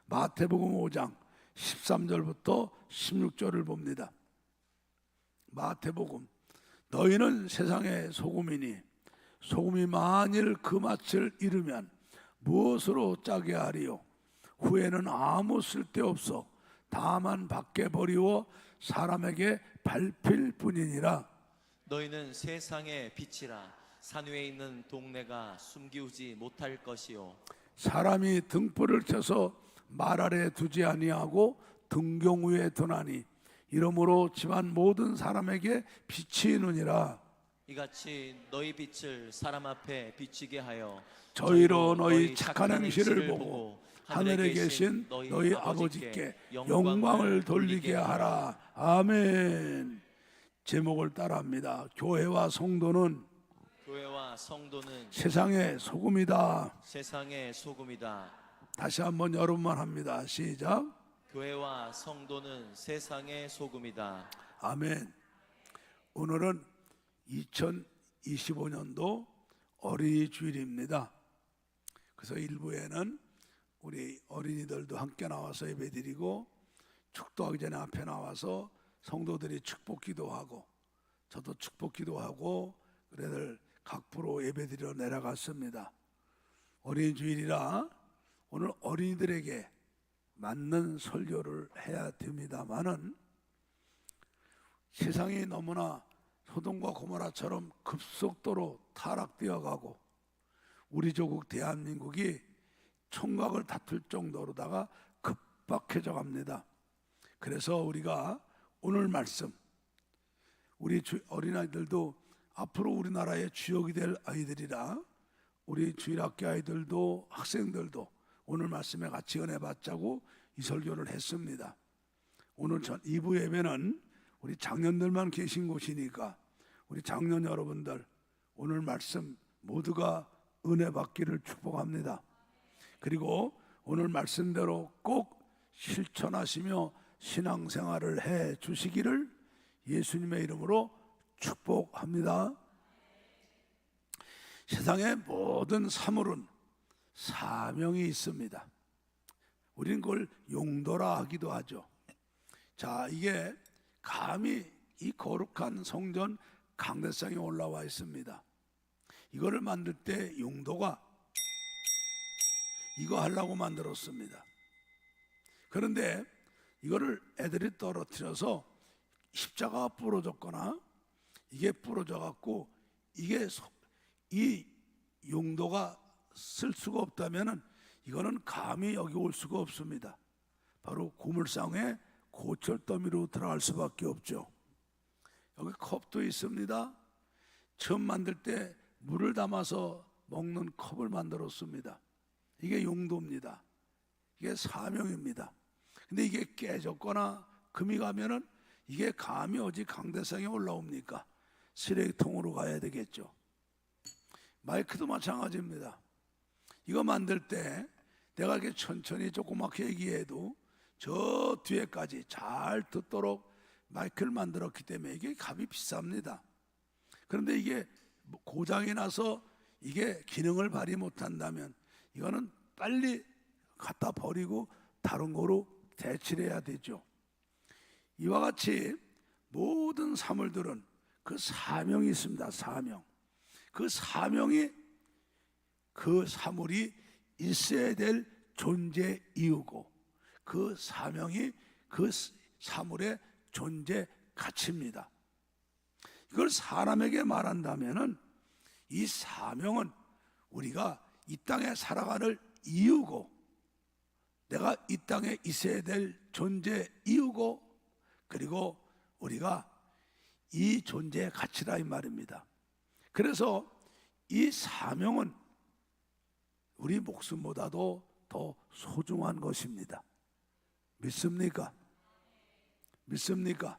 마태복음 5장 13절부터 16절을 봅니다. 마태복음, 너희는 세상의 소금이니 소금이 만일 그 맛을 잃으면 무엇으로 짜게 하리요? 후에는 아무 쓸데없어 다만 밖에 버리워 사람에게 밟힐 뿐이니라. 너희는 세상의 빛이라. 산 위에 있는 동네가 숨기우지 못할 것이요, 사람이 등불을 켜서 말 아래 두지 아니하고 등경 위에 두나니 이러므로 집안 모든 사람에게 비치느니라. 이같이 너희 빛을 사람 앞에 비치게 하여 저희로 너희 착한 행실을 보고 하늘에 계신 너희 아버지께 영광을 돌리게 하라. 아멘. 제목을 따라합니다. 교회와 성도는 세상의 소금이다. 세상의 소금이다. 다시 한번 여러분만 합니다. 시작. 교회와 성도는 세상의 소금이다. 아멘. 오늘은 2025년도 어린이 주일입니다. 그래서 일부에는 우리 어린이들도 함께 나와서 예배드리고, 축도하기 전에 앞에 나와서 성도들이 축복 기도하고, 저도 축복 기도하고, 그래들 각부로 예배드리러 내려갔습니다. 어린이 주일이라 오늘 어린이들에게 맞는 설교를 해야 됩니다만은, 세상이 너무나 소돔과 고모라처럼 급속도로 타락되어 가고 우리 조국 대한민국이 총각을 다툴 정도로다가 급박해져 갑니다. 그래서 우리가 오늘 말씀, 우리 어린아이들도 앞으로 우리나라의 주역이 될 아이들이라 우리 주일학교 아이들도 학생들도 오늘 말씀에 같이 은혜 받자고 이 설교를 했습니다. 오늘 2부 예배는 우리 장년들만 계신 곳이니까 우리 장년 여러분들 오늘 말씀 모두가 은혜 받기를 축복합니다. 그리고 오늘 말씀대로 꼭 실천하시며 신앙생활을 해 주시기를 예수님의 이름으로 축복합니다. 세상의 모든 사물은 사명이 있습니다. 우리는 그걸 용도라 하기도 하죠. 자, 이게 감히 이 거룩한 성전 강대상에 올라와 있습니다. 이거를 만들 때 용도가 이거 하려고 만들었습니다. 그런데 이거를 애들이 떨어뜨려서 십자가가 부러졌거나 이게 부러져 갖고 이게 이 용도가 쓸 수가 없다면은 이거는 감히 여기 올 수가 없습니다. 바로 고물상에 고철더미로 들어갈 수밖에 없죠. 여기 컵도 있습니다. 처음 만들 때 물을 담아서 먹는 컵을 만들었습니다. 이게 용도입니다. 이게 사명입니다. 근데 이게 깨졌거나 금이 가면은 이게 감히 어디 강대상에 올라옵니까? 쓰레기통으로 가야 되겠죠. 마이크도 마찬가지입니다. 이거 만들 때 내가 이렇게 천천히 조그맣게 얘기해도 저 뒤에까지 잘 듣도록 마이크를 만들었기 때문에 이게 값이 비쌉니다. 그런데 이게 고장이 나서 이게 기능을 발휘 못한다면 이거는 빨리 갖다 버리고 다른 거로 대체를 해야 되죠. 이와 같이 모든 사물들은 그 사명이 있습니다. 사명. 그 사명이 그 사물이 있어야 될 존재 이유고 그 사명이 그 사물의 존재 가치입니다. 이걸 사람에게 말한다면은 이 사명은 우리가 이 땅에 살아가는 이유고 내가 이 땅에 있어야 될 존재 이유고 그리고 우리가 이 존재의 가치라 이 말입니다. 그래서 이 사명은 우리 목숨보다도 더 소중한 것입니다. 믿습니까? 믿습니까?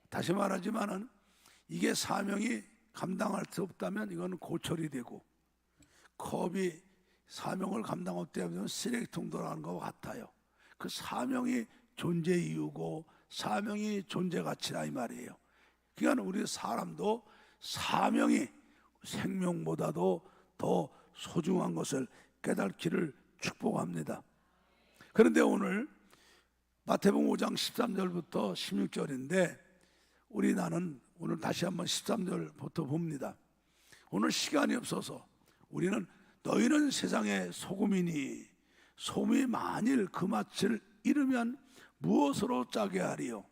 다시 말하지만은 이게 사명이 감당할 수 없다면 이거는 고철이 되고 컵이 사명을 감당 못하면 쓰레기통 돌아가는 것과 같아요. 그 사명이 존재 이유고 사명이 존재 가치라 이 말이에요. 그러니까 우리 사람도 사명이 생명보다도 더 소중한 것을 깨닫기를 축복합니다. 그런데 오늘 마태복음 5장 13절부터 16절인데 우리 나는 오늘 다시 한번 13절부터 봅니다. 오늘 시간이 없어서 우리는 너희는 세상의 소금이니 소금이 만일 그 맛을 잃으면 무엇으로 짜게 하리요?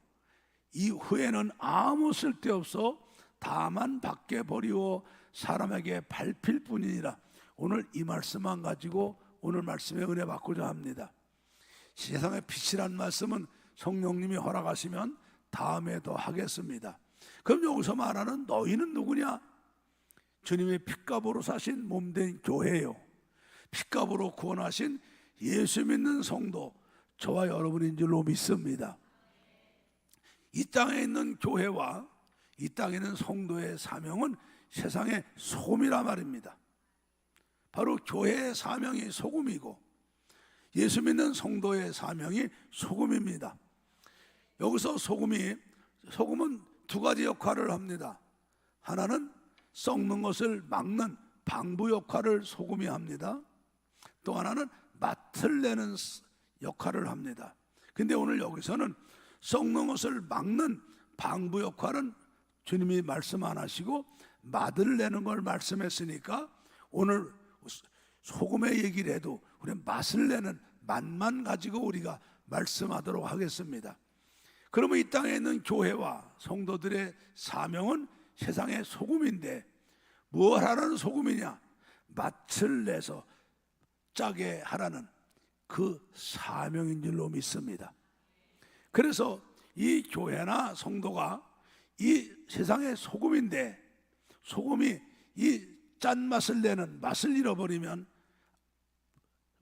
이후에는 아무 쓸데없어 다만 밖에 버리고 사람에게 밟힐 뿐이니라. 오늘 이 말씀만 가지고 오늘 말씀에 은혜 받고자 합니다. 세상의 빛이란 말씀은 성령님이 허락하시면 다음에 더 하겠습니다. 그럼 여기서 말하는 너희는 누구냐? 주님의 핏값으로 사신 몸된 교회요, 핏값으로 구원하신 예수 믿는 성도 저와 여러분인 줄로 믿습니다. 이 땅에 있는 교회와 이 땅에 있는 성도의 사명은 세상의 소금이라 말입니다. 바로 교회의 사명이 소금이고 예수 믿는 성도의 사명이 소금입니다. 여기서 소금은 두 가지 역할을 합니다. 하나는 썩는 것을 막는 방부 역할을 소금이 합니다. 또 하나는 맛을 내는 역할을 합니다. 근데 오늘 여기서는 썩는 것을 막는 방부 역할은 주님이 말씀 안 하시고 맛을 내는 걸 말씀했으니까 오늘 소금의 얘기를 해도 우리는 맛을 내는 맛만 가지고 우리가 말씀하도록 하겠습니다. 그러면 이 땅에 있는 교회와 성도들의 사명은 세상의 소금인데 뭘 하라는 소금이냐? 맛을 내서 짜게 하라는 그 사명인 줄로 믿습니다. 그래서 이 교회나 성도가 이 세상의 소금인데 소금이 이 짠맛을 내는 맛을 잃어버리면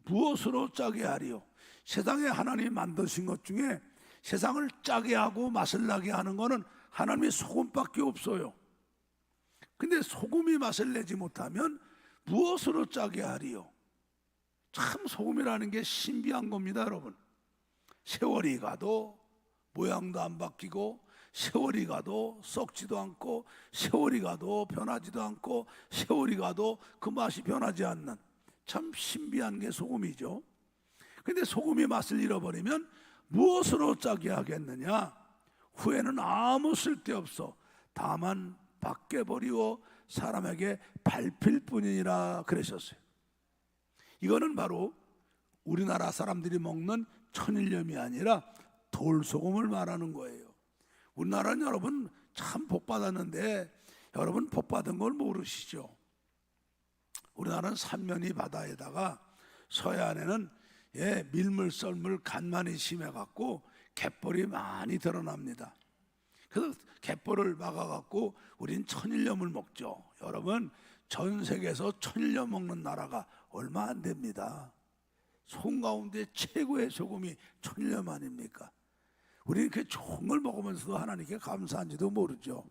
무엇으로 짜게 하리요? 세상에 하나님이 만드신 것 중에 세상을 짜게 하고 맛을 나게 하는 것은 하나님의 소금밖에 없어요. 근데 소금이 맛을 내지 못하면 무엇으로 짜게 하리요? 참 소금이라는 게 신비한 겁니다, 여러분. 세월이 가도 모양도 안 바뀌고 세월이 가도 썩지도 않고 세월이 가도 변하지도 않고 세월이 가도 그 맛이 변하지 않는 참 신비한 게 소금이죠. 근데 소금이 맛을 잃어버리면 무엇으로 짜게 하겠느냐? 후에는 아무 쓸데없어 다만 밖에 버리고 사람에게 밟힐 뿐이니라 그러셨어요. 이거는 바로 우리나라 사람들이 먹는 천일염이 아니라 돌소금을 말하는 거예요. 우리나라는 여러분 참 복받았는데 여러분 복받은 걸 모르시죠? 우리나라는 삼면이 바다에다가 서해안에는 밀물 썰물 간만이 심해갖고 갯벌이 많이 드러납니다. 그래서 갯벌을 막아갖고 우린 천일염을 먹죠. 여러분 전 세계에서 천일염 먹는 나라가 얼마 안 됩니다. 소금 가운데 최고의 소금이 천일염 아닙니까? 우리는 그 좋은 걸 먹으면서도 하나님께 감사한지도 모르죠.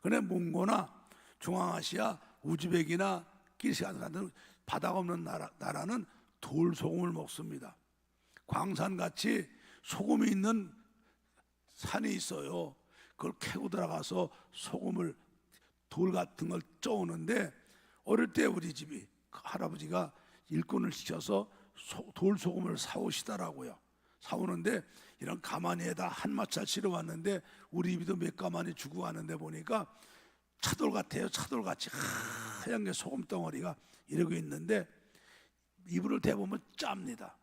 그런데 몽고나 중앙아시아 우즈벡이나 키르기스탄 같은 바다가 없는 나라는 돌소금을 먹습니다. 광산같이 소금이 있는 산이 있어요. 그걸 캐고 들어가서 소금을 돌 같은 걸 쪄오는데 어릴 때 우리 집이 할아버지가 일꾼을 시켜서 돌소금을 사오시더라고요. 사오는데 이런 가마니에다 한 마차 실어 왔는데 우리 집도 몇 가마니 주고 왔는데 보니까 차돌 같아요. 차돌같이 하얀 게 소금 덩어리가 이러고 있는데 이불을 대보면 짭니다.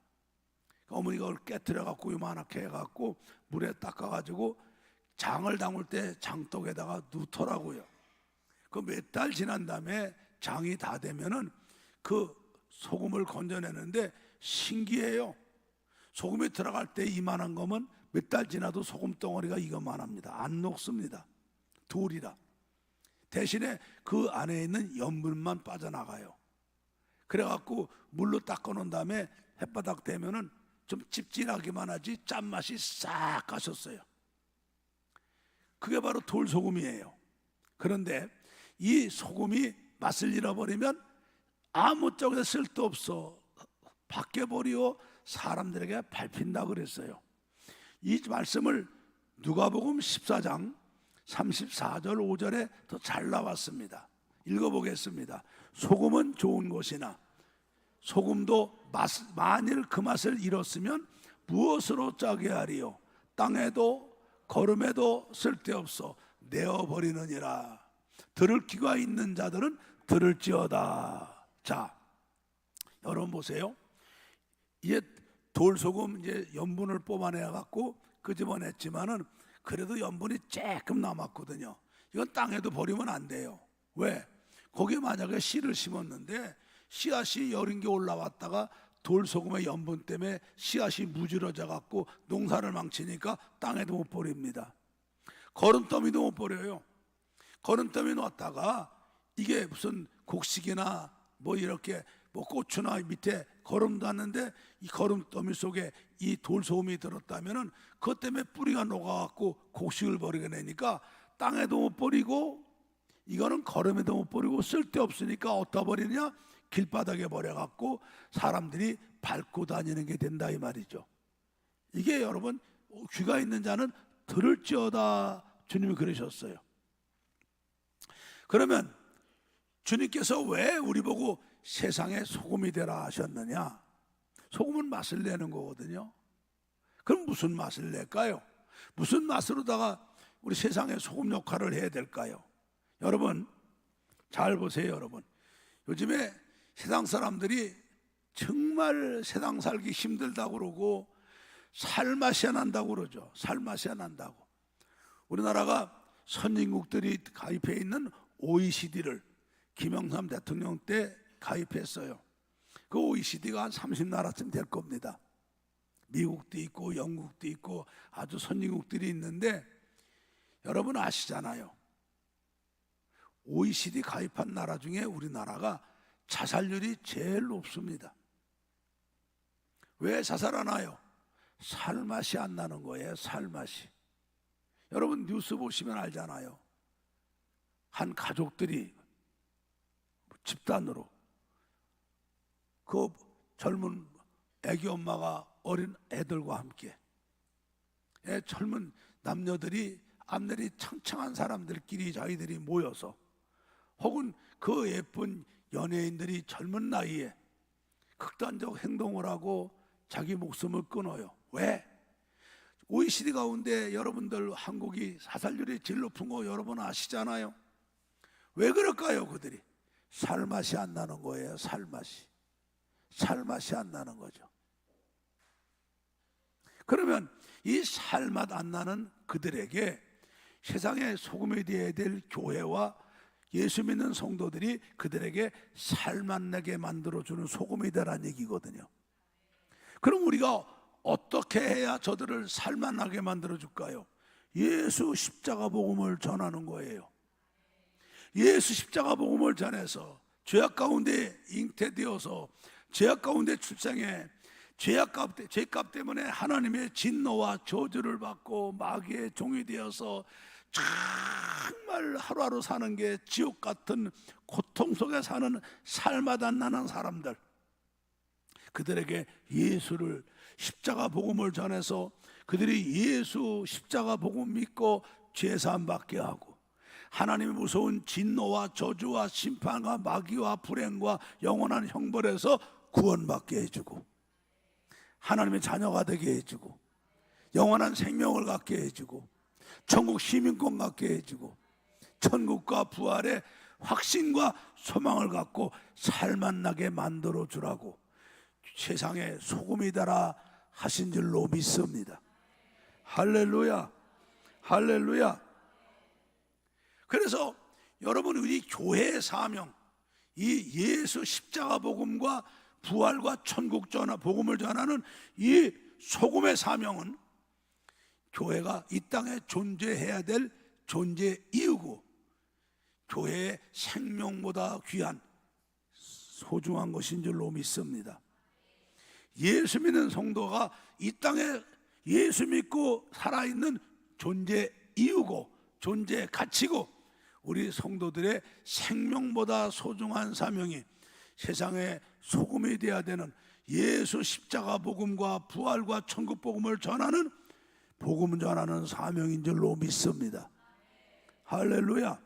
어머니가 그걸 깨트려 갖고 요만하게 해갖고 물에 닦아가지고 장을 담을 때 장독에다가 넣더라고요. 그 몇 달 지난 다음에 장이 다 되면은 그 소금을 건져내는데 신기해요. 소금이 들어갈 때 이만한 거면 몇 달 지나도 소금 덩어리가 이것만합니다. 안 녹습니다. 돌이라. 대신에 그 안에 있는 염분만 빠져나가요. 그래갖고 물로 닦아놓은 다음에 햇바닥 대면은 좀 찝찝하기만 하지 짠맛이 싹 가셨어요. 그게 바로 돌소금이에요. 그런데 이 소금이 맛을 잃어버리면 아무짝에도 쓸데없어 밖에 버리고 사람들에게 밟힌다 그랬어요. 이 말씀을 누가복음 14장 34절 5절에 더 잘 나왔습니다. 읽어보겠습니다. 소금은 좋은 것이나 소금도 만일 그 맛을 잃었으면 무엇으로 짜게 하리요? 땅에도 거름에도 쓸데없어 내어버리느니라. 들을 귀가 있는 자들은 들을지어다. 자, 여러분 보세요. 이제 돌소금 이제 염분을 뽑아내 갖고 끄집어냈지만은 그래도 염분이 조금 남았거든요. 이건 땅에도 버리면 안 돼요. 왜? 거기에 만약에 씨를 심었는데 씨앗이 여린 게 올라왔다가 돌소금의 염분 때문에 씨앗이 무질어져 갖고 농사를 망치니까 땅에도 못 버립니다. 거름더미도 못 버려요. 거름더미 놨다가 이게 무슨 곡식이나 뭐 이렇게 뭐 고추나 밑에 거름 놨는데 이 거름더미 속에 이 돌소금이 들었다면은 그것 때문에 뿌리가 녹아갖고 곡식을 버리게 되니까 땅에도 못 버리고 이거는 거름에도 못 버리고 쓸데없으니까 어디다 버리냐? 길바닥에 버려갖고 사람들이 밟고 다니는 게 된다 이 말이죠. 이게 여러분 귀가 있는 자는 들을지어다 주님이 그러셨어요. 그러면 주님께서 왜 우리 보고 세상에 소금이 되라 하셨느냐? 소금은 맛을 내는 거거든요. 그럼 무슨 맛을 낼까요? 무슨 맛으로다가 우리 세상에 소금 역할을 해야 될까요? 여러분 잘 보세요. 여러분 요즘에 세상 사람들이 정말 세상 살기 힘들다고 그러고 살맛이 안 난다고 그러죠. 살맛이 안 난다고. 우리나라가 선진국들이 가입해 있는 OECD를 김영삼 대통령 때 가입했어요. 그 OECD가 한 30나라쯤 될 겁니다. 미국도 있고 영국도 있고 아주 선진국들이 있는데 여러분 아시잖아요. OECD 가입한 나라 중에 우리나라가 자살률이 제일 높습니다. 왜 자살하나요? 살맛이 안 나는 거예요. 살맛이. 여러분 뉴스 보시면 알잖아요. 한 가족들이 집단으로 그 젊은 애기 엄마가 어린 애들과 함께 젊은 남녀들이 앞날이 창창한 사람들끼리 자기들이 모여서 혹은 그 예쁜 연예인들이 젊은 나이에 극단적 행동을 하고 자기 목숨을 끊어요. 왜? OECD 가운데 여러분들 한국이 사살률이 제일 높은 거 여러분 아시잖아요. 왜 그럴까요? 그들이 살맛이 안 나는 거예요. 살맛이 안 나는 거죠. 그러면 이 살맛 안 나는 그들에게 세상에 소금이 되어야 될 교회와 예수 믿는 성도들이 그들에게 살맛 나게 만들어주는 소금이 되라는 얘기거든요. 그럼 우리가 어떻게 해야 저들을 살맛 나게 만들어줄까요? 예수 십자가 복음을 전하는 거예요. 예수 십자가 복음을 전해서 죄악 가운데 잉태되어서 죄악 가운데 출생해 죄값 때문에 하나님의 진노와 저주를 받고 마귀의 종이 되어서 정말 하루하루 사는 게 지옥 같은 고통 속에 사는 살맛 안 나는 사람들, 그들에게 예수를 십자가 복음을 전해서 그들이 예수 십자가 복음 믿고 죄사함 받게 하고 하나님의 무서운 진노와 저주와 심판과 마귀와 불행과 영원한 형벌에서 구원받게 해주고 하나님의 자녀가 되게 해주고 영원한 생명을 갖게 해주고 천국 시민권 갖게 해주고 천국과 부활의 확신과 소망을 갖고 살맛 나게 만들어 주라고 세상에 소금이 되라 하신 줄로 믿습니다. 할렐루야, 할렐루야. 그래서 여러분 우리 교회의 사명, 이 예수 십자가 복음과 부활과 천국 전화 복음을 전하는 이 소금의 사명은 교회가 이 땅에 존재해야 될 존재 이유고 교회의 생명보다 귀한 소중한 것인 줄로 믿습니다. 예수 믿는 성도가 이 땅에 예수 믿고 살아있는 존재 이유고 존재 가치고 우리 성도들의 생명보다 소중한 사명이 세상에 소금이 되어야 되는 예수 십자가 복음과 부활과 천국 복음을 전하는 복음 전하는 사명인 줄로 믿습니다. 할렐루야.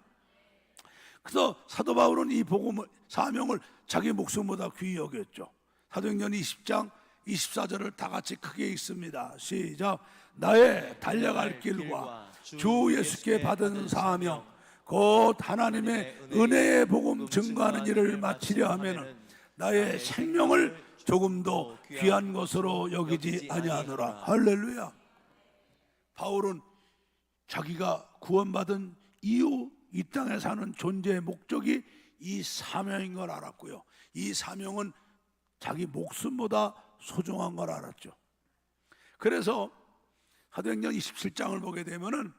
그래서 사도 바울은 이 복음 사명을 자기 목숨보다 귀히 여겼죠. 사도행전 20장 24절을 다 같이 크게 읽습니다. 시작. 나의 달려갈 길과 주 예수께 받은 사명 곧 하나님의 은혜의 복음 증거하는 일을 마치려 하면은 나의 생명을 조금도 귀한 것으로 여기지 아니하노라. 할렐루야. 바울은 자기가 구원받은 이후 이 땅에 사는 존재의 목적이 이 사명인 걸 알았고요. 이 사명은 자기 목숨보다 소중한 걸 알았죠. 그래서 사도행전 27장을 보게 되면은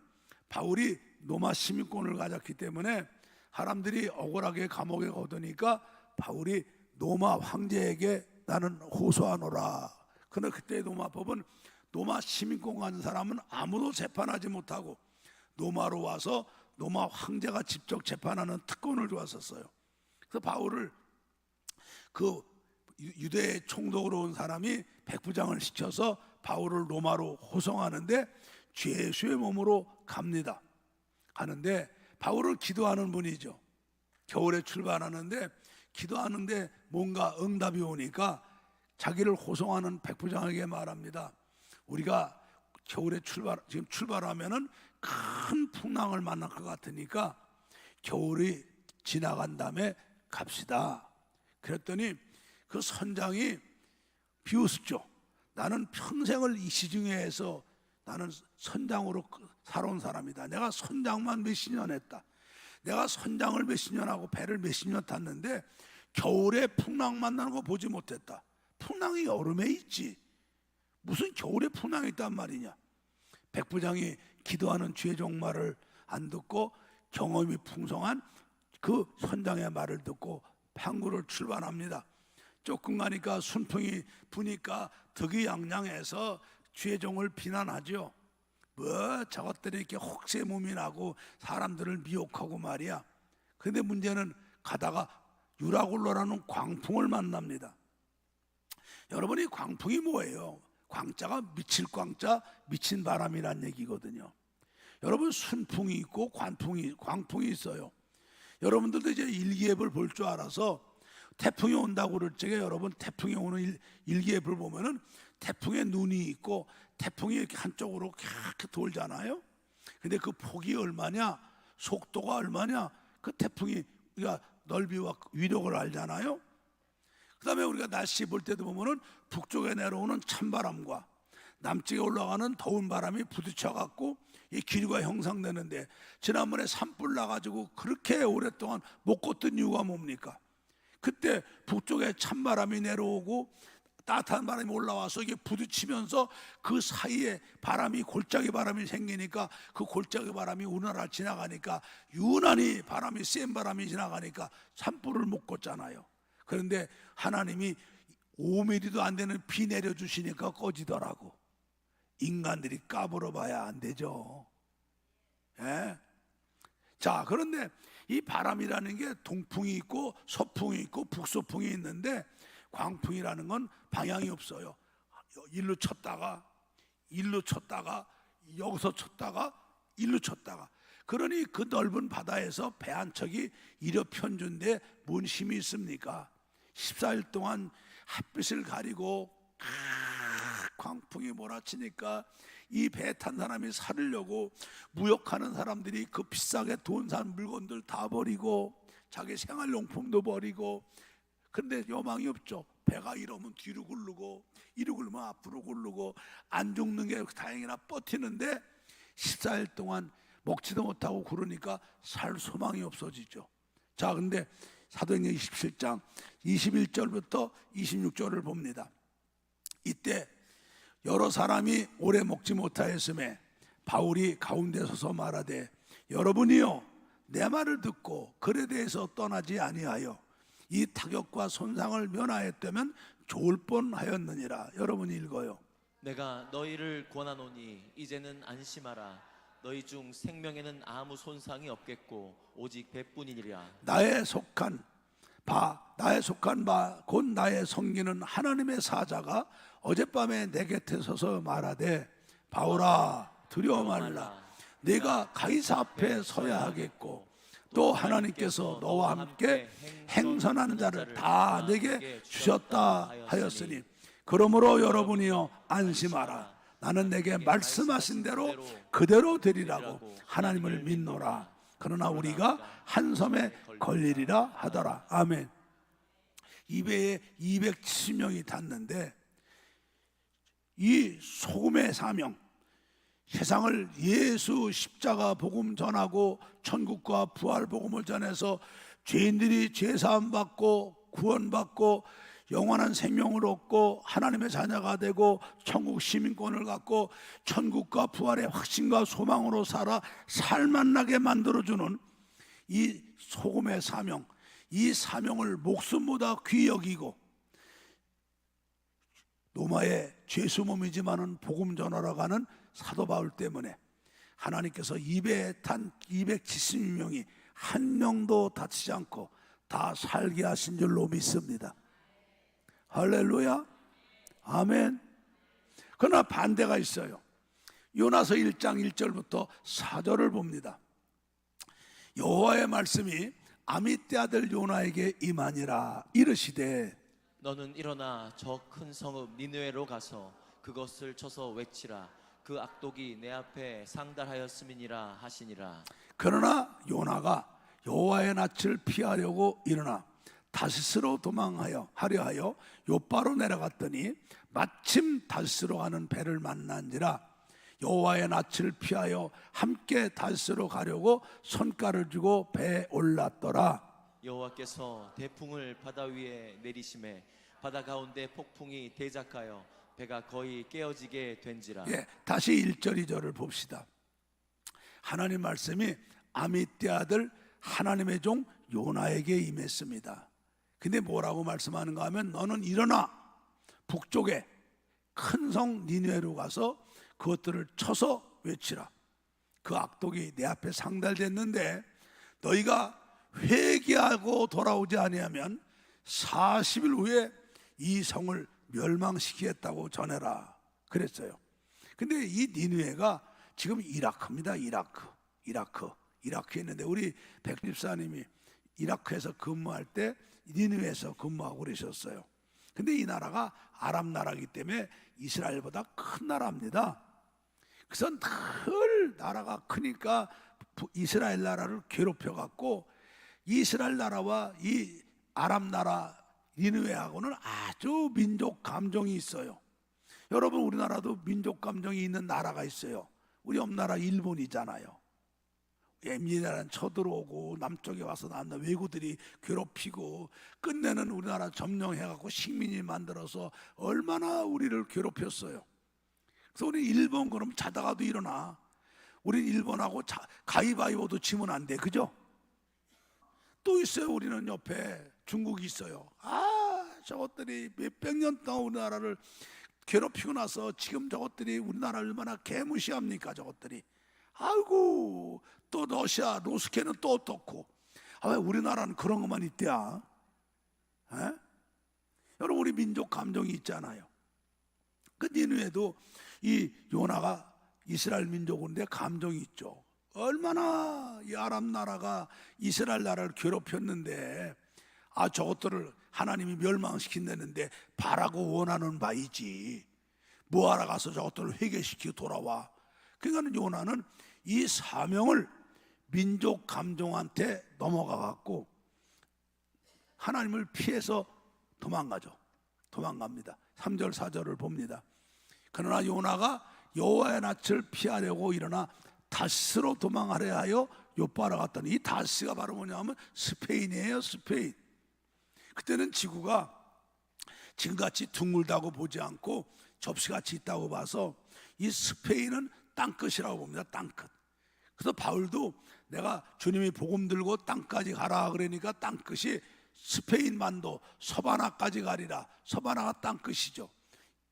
바울이 로마 시민권을 가졌기 때문에 사람들이 억울하게 감옥에 거두니까 바울이 로마 황제에게 나는 호소하노라. 그런데 그때 로마 법은 로마 시민권 가진 사람은 아무도 재판하지 못하고 로마로 와서 로마 황제가 직접 재판하는 특권을 주었었어요. 그래서 바울을 그 유대 총독으로 온 사람이 백부장을 시켜서 바울을 로마로 호송하는데 죄수의 몸으로 갑니다. 가는데 바울은 기도하는 분이죠. 겨울에 출발하는데 기도하는데 뭔가 응답이 오니까 자기를 호송하는 백부장에게 말합니다. 우리가 겨울에 지금 출발하면은 큰 풍랑을 만날 것 같으니까 겨울이 지나간 다음에 갑시다. 그랬더니 그 선장이 비웃었죠. 나는 평생을 이 시중에서 나는 선장으로 살아온 사람이다. 내가 선장만 몇십 년 했다. 내가 선장을 몇십 년 하고 배를 몇십 년 탔는데 겨울에 풍랑 만나는 거 보지 못했다. 풍랑이 여름에 있지. 무슨 겨울에 풍랑이 있단 말이냐. 백부장이 기도하는 죄종 말을 안 듣고 경험이 풍성한 그 선장의 말을 듣고 항구를 출발합니다. 조금 가니까 순풍이 부니까 득이양양해서 죄종을 비난하죠. 뭐 저것들이 이렇게 혹세 몸이 나고 사람들을 미혹하고 말이야. 그런데 문제는 가다가 유라굴로라는 광풍을 만납니다. 여러분, 이 광풍이 뭐예요? 광자가 미칠 광자, 미친 바람이란 얘기거든요. 여러분, 순풍이 있고 광풍이 있어요. 여러분들도 이제 일기예보를 볼 줄 알아서 태풍이 온다고 그럴 적에 여러분 태풍이 오는 일기예보를 보면은 태풍에 눈이 있고 태풍이 이렇게 한쪽으로 이렇게 돌잖아요. 근데 그 폭이 얼마냐, 속도가 얼마냐, 그 태풍이 우리가 넓이와 위력을 알잖아요. 그다음에 우리가 날씨 볼 때도 보면은 북쪽에 내려오는 찬바람과 남쪽에 올라가는 더운 바람이 부딪혀 갖고 이 기류가 형성되는데 지난번에 산불 나가지고 그렇게 오랫동안 못 걷던 이유가 뭡니까? 그때 북쪽에 찬바람이 내려오고 따뜻한 바람이 올라와서 이게 부딪히면서 그 사이에 바람이 골짜기 바람이 생기니까 그 골짜기 바람이 우리나라 지나가니까 유난히 바람이 센 바람이 지나가니까 산불을 못 걷잖아요. 그런데 하나님이 5mm도 안 되는 비 내려주시니까 꺼지더라고. 인간들이 까불어 봐야 안 되죠. 예? 자, 그런데 이 바람이라는 게 동풍이 있고 서풍이 있고 북서풍이 있는데 광풍이라는 건 방향이 없어요. 일로 쳤다가 여기서 쳤다가 일로 쳤다가. 그러니 그 넓은 바다에서 배 한 척이 이려 편준데 뭔 힘이 있습니까? 14일 동안 햇빛을 가리고 광풍이 몰아치니까 이 배 탄 사람이 살으려고 무역하는 사람들이 그 비싸게 돈 산 물건들 다 버리고 자기 생활용품도 버리고. 근데 여망이 없죠. 배가 이러면 뒤로 굴르고 이로 굴르면 앞으로 굴르고 안 죽는 게 다행이나 버티는데 14일 동안 먹지도 못하고 그러니까 살 소망이 없어지죠. 자, 근데 사도행전 27장 21절부터 26절을 봅니다. 이때 여러 사람이 오래 먹지 못하였음에 바울이 가운데 서서 말하되 여러분이요 내 말을 듣고 글에 대해서 떠나지 아니하여 이 타격과 손상을 면하였다면 좋을 뻔하였느니라. 여러분이 읽어요. 내가 너희를 권하노니 이제는 안심하라. 너희 중 생명에는 아무 손상이 없겠고 오직 배뿐이니라. 나의 속한 바 곧 나의 섬기는 하나님의 사자가 어젯밤에 내 곁에 서서 말하되 바울아 두려워 말라. 네가 가이사 앞에 서야 하겠고 또 하나님께서 너와 함께 행선하는 자를 다 내게 주셨다 하였으니 그러므로 여러분이여 안심하라. 나는 내게 말씀하신 대로 그대로 되리라고 하나님을 믿노라. 그러나 우리가 한 섬에 걸리리라 하더라. 아멘. 이배에 270명이 탔는데 이 소금의 사명, 세상을 예수 십자가 복음 전하고 천국과 부활 복음을 전해서 죄인들이 죄사함 받고 구원받고 영원한 생명을 얻고 하나님의 자녀가 되고 천국 시민권을 갖고 천국과 부활의 확신과 소망으로 살아 살만나게 만들어주는 이 소금의 사명, 이 사명을 목숨보다 귀히 여기고 로마의 죄수몸이지만은 복음 전하러 가는 사도 바울 때문에 하나님께서 입에 탄 270명이 한 명도 다치지 않고 다 살게 하신 줄로 믿습니다. 할렐루야. 아멘. 그러나 반대가 있어요. 요나서 1장 1절부터 4절을 봅니다. 여호와의 말씀이 아미떼 아들 요나에게 임하니라. 이르시되 너는 일어나 저 큰 성읍 니느웨로 가서 그것을 쳐서 외치라. 그 악독이 내 앞에 상달하였음이니라 하시니라. 그러나 요나가 여호와의 낯을 피하려고 일어나 다시스로 도망하여 하려 하여 요바로 내려갔더니 마침 다시스로 가는 배를 만난지라. 여호와의 낯을 피하여 함께 다시스로 가려고 손가락을 쥐고 배에 올랐더라. 여호와께서 대풍을 바다 위에 내리심에 바다 가운데 폭풍이 대작하여 배가 거의 깨어지게 된지라. 다시 1절 2절을 봅시다. 하나님 말씀이 아미떼 아들 하나님의 종 요나에게 임했습니다. 근데 뭐라고 말씀하는가 하면 너는 일어나 북쪽에 큰 성 니느웨로 가서 그것들을 쳐서 외치라. 그 악독이 내 앞에 상달됐는데 너희가 회개하고 돌아오지 아니하면 40일 후에 이 성을 멸망시키겠다고 전해라 그랬어요. 근데 이 니느웨가 지금 이라크입니다. 이라크에 있는데 우리 백 집사님이 이라크에서 근무할 때 니느웨에서 근무하고 그러셨어요. 근데 이 나라가 아랍 나라이기 때문에 이스라엘보다 큰 나라입니다. 그래서 늘 나라가 크니까 이스라엘 나라를 괴롭혀 갖고 이스라엘 나라와 이 아랍 나라 니느웨하고는 아주 민족 감정이 있어요. 여러분 우리나라도 민족 감정이 있는 나라가 있어요. 우리 옆나라 일본이잖아요. 미네랄은 쳐들어오고 남쪽에 와서 나는 외구들이 괴롭히고 끝내는 우리나라 점령해갖고 식민지 만들어서 얼마나 우리를 괴롭혔어요. 그래서 우리 일본 그럼 자다가도 일어나. 우리 일본하고 가위바위보도 치면 안 돼, 그죠? 또 있어요. 우리는 옆에 중국이 있어요. 저것들이 몇백 년 동안 우리나라를 괴롭히고 나서 지금 저것들이 우리나라를 얼마나 개무시합니까? 저것들이. 아이고 또 러시아 로스케는 또 어떻고. 왜 우리나라는 그런 것만 있대야? 여러분 우리 민족 감정이 있잖아요. 그 니느웨도 이 요나가 이스라엘 민족인데 감정이 있죠. 얼마나 이 아랍 나라가 이스라엘 나라를 괴롭혔는데 저것들을 하나님이 멸망시킨다는데 바라고 원하는 바이지. 뭐하러 가서 저것들을 회개시키고 돌아와. 그러니까 요나는 이 사명을 민족 감정한테 넘어가 갖고 하나님을 피해서 도망갑니다. 3절 4절을 봅니다. 그러나 요나가 여호와의 낯을 피하려고 일어나 다시스로 도망하려 하여 요바로 갔더니 이 다시스가 바로 뭐냐면 스페인이에요. 스페인. 그때는 지구가 지금같이 둥글다고 보지 않고 접시같이 있다고 봐서 이 스페인은 땅끝이라고 봅니다. 땅끝. 그래서 바울도 내가 주님이 복음 들고 땅까지 가라 그러니까 땅끝이 스페인 만도 서바나까지 가리라. 서바나가 땅끝이죠.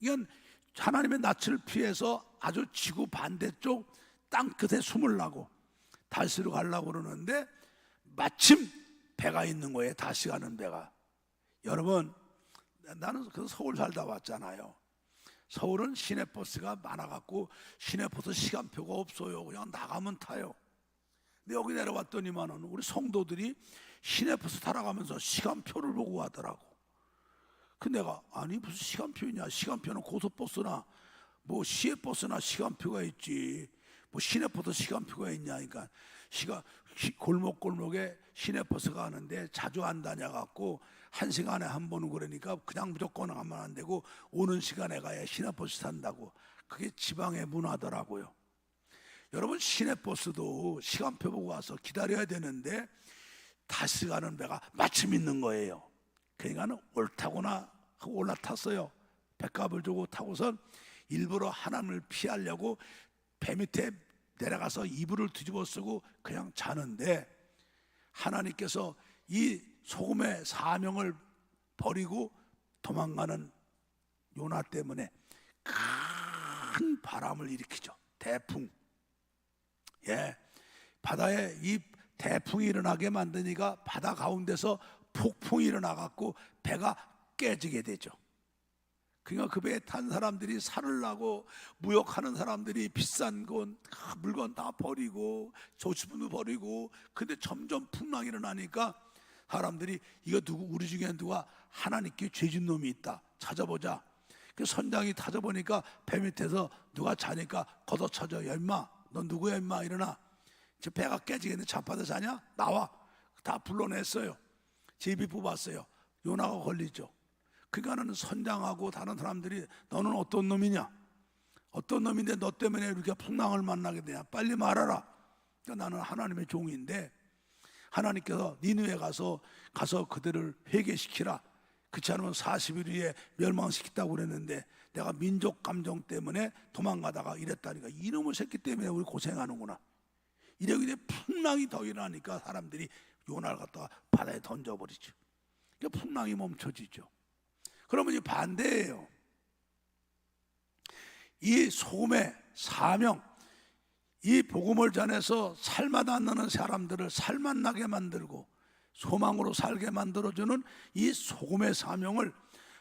이건 하나님의 낯을 피해서 아주 지구 반대쪽 땅끝에 숨으려고 다시로 가려고 그러는데 마침 배가 있는 거예요. 다시 가는 배가. 여러분 나는 그 서울 살다 왔잖아요. 서울은 시내버스가 많아갖고 시내버스 시간표가 없어요. 그냥 나가면 타요. 근데 여기 내려왔더니만은 우리 성도들이 시내버스 타러 가면서 시간표를 보고 하더라고. 그 내가 아니 무슨 시간표 있냐? 시간표는 고속버스나 뭐 시외버스나 시간표가 있지. 뭐 시내버스 시간표가 있냐? 그러니까 골목골목에 시내버스가 가는데 자주 안 다녀갖고 1시간에 한 번 그러니까 그냥 무조건 가면 안 되고 오는 시간에 가야 시내버스 탄다고. 그게 지방의 문화더라고요. 여러분 시내버스도 시간표 보고 와서 기다려야 되는데 다시 가는 배가 마침 있는 거예요. 그러니까 옳다구나 하고 올라탔어요. 백값을 주고 타고선 일부러 하나님을 피하려고 배 밑에 내려가서 이불을 뒤집어 쓰고 그냥 자는데 하나님께서 이 소금의 사명을 버리고 도망가는 요나 때문에 큰 바람을 일으키죠. 대풍. 예, 바다에 이 대풍이 일어나게 만드니까 바다 가운데서 폭풍이 일어나갖고 배가 깨지게 되죠. 그러니까 그 배에 탄 사람들이 살을 나고 무역하는 사람들이 비싼 건 물건 다 버리고 조치품도 버리고. 근데 점점 풍랑이 일어나니까 사람들이 이거 누구 우리 중에 누가 하나님께 죄진 놈이 있다 찾아보자. 그 선장이 찾아보니까 배 밑에서 누가 자니까 걷어차져. 야 임마 넌 누구야 임마 일어나. 저 배가 깨지겠는데 자빠져 자냐? 나와. 다 불러냈어요. 제비 뽑았어요. 요나가 걸리죠. 그러니까는 선장하고 다른 사람들이 너는 어떤 놈이냐? 어떤 놈인데 너 때문에 이렇게 풍랑을 만나게 되냐? 빨리 말하라. 그러니까 나는 하나님의 종인데 하나님께서 니느웨 가서 그들을 회개시키라. 그렇지 않으면 40일 후에 멸망시켰다고 그랬는데 내가 민족 감정 때문에 도망가다가 이랬다니까. 이놈의 새끼 때문에 우리 고생하는구나. 이래 풍랑이 더 일어나니까 사람들이 요나를 갖다가 바다에 던져버리죠. 그러니까 풍랑이 멈춰지죠. 그러면 이 반대예요. 이 소금의 사명, 이 복음을 전해서 살맛 안 나는 사람들을 살맛 나게 만들고 소망으로 살게 만들어주는 이 소금의 사명을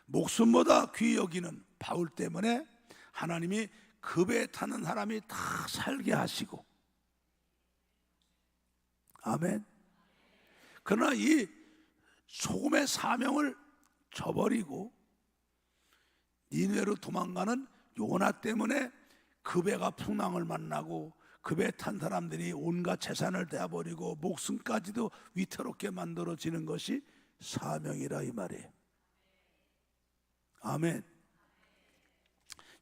목숨보다 귀히 여기는 바울 때문에 하나님이 그 배에 타는 사람이 다 살게 하시고. 아멘. 그러나 이 소금의 사명을 저버리고 니느웨로 도망가는 요나 때문에 그 배가 풍랑을 만나고 그 배에 탄 사람들이 온갖 재산을 대버리고 목숨까지도 위태롭게 만들어지는 것이 사명이라 이 말이에요. 아멘.